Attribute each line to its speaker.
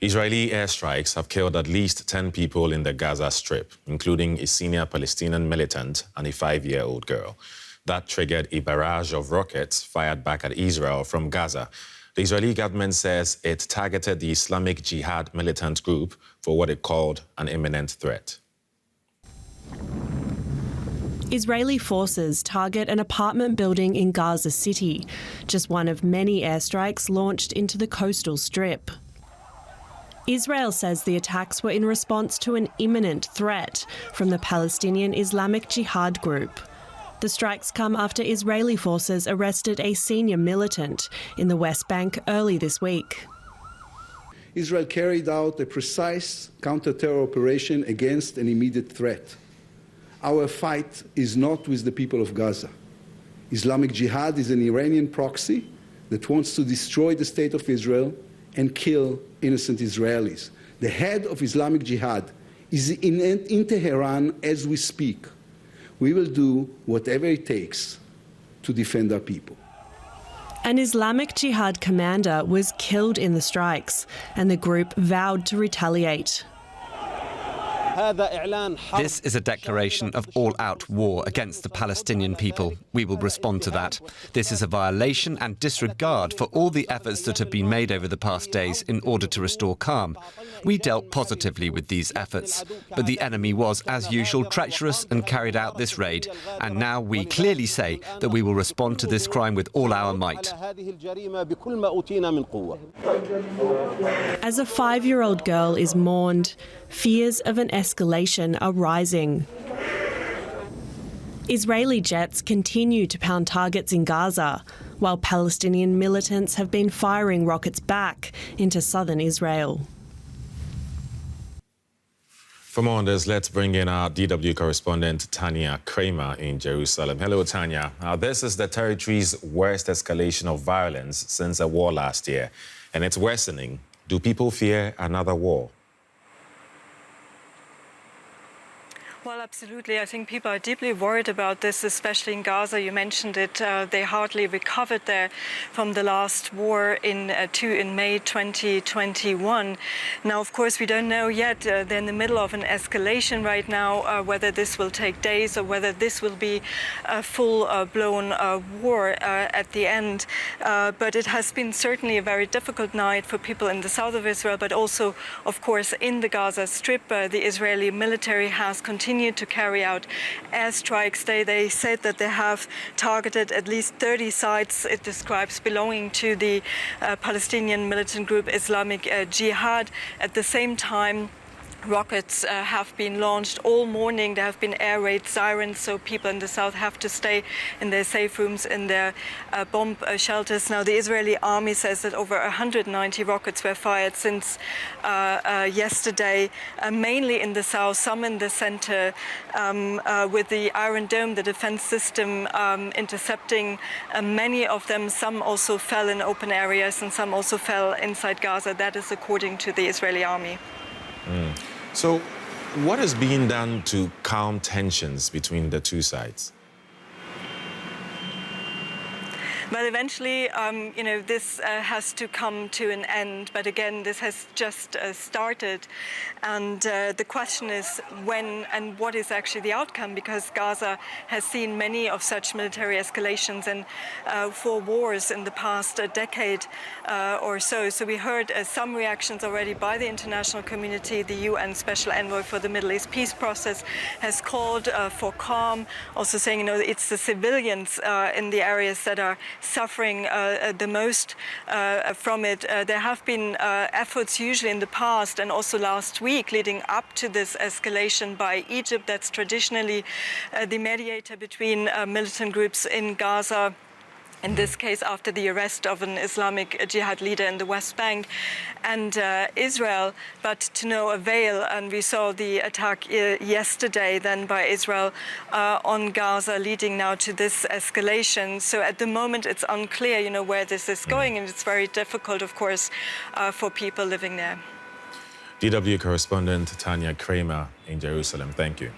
Speaker 1: Israeli airstrikes have killed at least 10 people in the Gaza Strip, including a senior Palestinian militant and a 5-year-old girl. That triggered a barrage of rockets fired back at Israel from Gaza. The Israeli government says it targeted the Islamic Jihad militant group for what it called an imminent threat.
Speaker 2: Israeli forces target an apartment building in Gaza City, just one of many airstrikes launched into the coastal strip. Israel says the attacks were in response to an imminent threat from the Palestinian Islamic Jihad group. The strikes come after Israeli forces arrested a senior militant in the West Bank early this week.
Speaker 3: Israel carried out a precise counter-terror operation against an immediate threat. Our fight is not with the people of Gaza. Islamic Jihad is an Iranian proxy that wants to destroy the state of Israel and kill innocent Israelis. The head of Islamic Jihad is in Tehran as we speak. We will do whatever it takes to defend our people.
Speaker 2: An Islamic Jihad commander was killed in the strikes, and the group vowed to retaliate.
Speaker 4: This is a declaration of all-out war against the Palestinian people. We will respond to that. This is a violation and disregard for all the efforts that have been made over the past days in order to restore calm. We dealt positively with these efforts, but the enemy was, as usual, treacherous and carried out this raid. And now we clearly say that we will respond to this crime with all our might.
Speaker 2: As a 5-year-old girl is mourned, fears of an escalation are rising. Israeli jets continue to pound targets in Gaza, while Palestinian militants have been firing rockets back into southern Israel.
Speaker 1: For more on this, let's bring in our DW correspondent, Tanya Kramer in Jerusalem. Hello, Tanya. This is the territory's worst escalation of violence since a war last year, and it's worsening. Do people fear another war?
Speaker 5: Well, absolutely. I think people are deeply worried about this, especially in Gaza. You mentioned it. They hardly recovered there from the last war in May 2021. Now, of course, we don't know yet. They're in the middle of an escalation right now, whether this will take days or whether this will be a full-blown war at the end. But it has been certainly a very difficult night for people in the south of Israel, but also, of course, in the Gaza Strip. The Israeli military has continued to carry out airstrikes. They said that they have targeted at least 30 sites it describes belonging to the Palestinian militant group Islamic Jihad. At the same time, rockets have been launched all morning. There have been air raid sirens, so people in the south have to stay in their safe rooms, in their bomb shelters. Now, the Israeli army says that over 190 rockets were fired since yesterday, mainly in the south, some in the center, with the Iron Dome, the defense system, intercepting many of them. Some also fell in open areas and some also fell inside Gaza. That is according to the Israeli army.
Speaker 1: So what is being done to calm tensions between the two sides?
Speaker 5: Well, eventually, this has to come to an end. But again, this has just started. And the question is when and what is actually the outcome, because Gaza has seen many of such military escalations and 4 wars in the past decade or so. So we heard some reactions already by the international community. The UN Special Envoy for the Middle East peace process has called for calm, also saying, it's the civilians in the areas that are suffering the most from it. There have been efforts usually in the past and also last week leading up to this escalation by Egypt. That's traditionally the mediator between militant groups in Gaza. In this case, after the arrest of an Islamic Jihad leader in the West Bank, and Israel, but to no avail. And we saw the attack yesterday then by Israel on Gaza, leading now to this escalation. So at the moment, it's unclear, where this is going, and it's very difficult, of course, for people living there.
Speaker 1: DW correspondent Tanya Kramer in Jerusalem, thank you.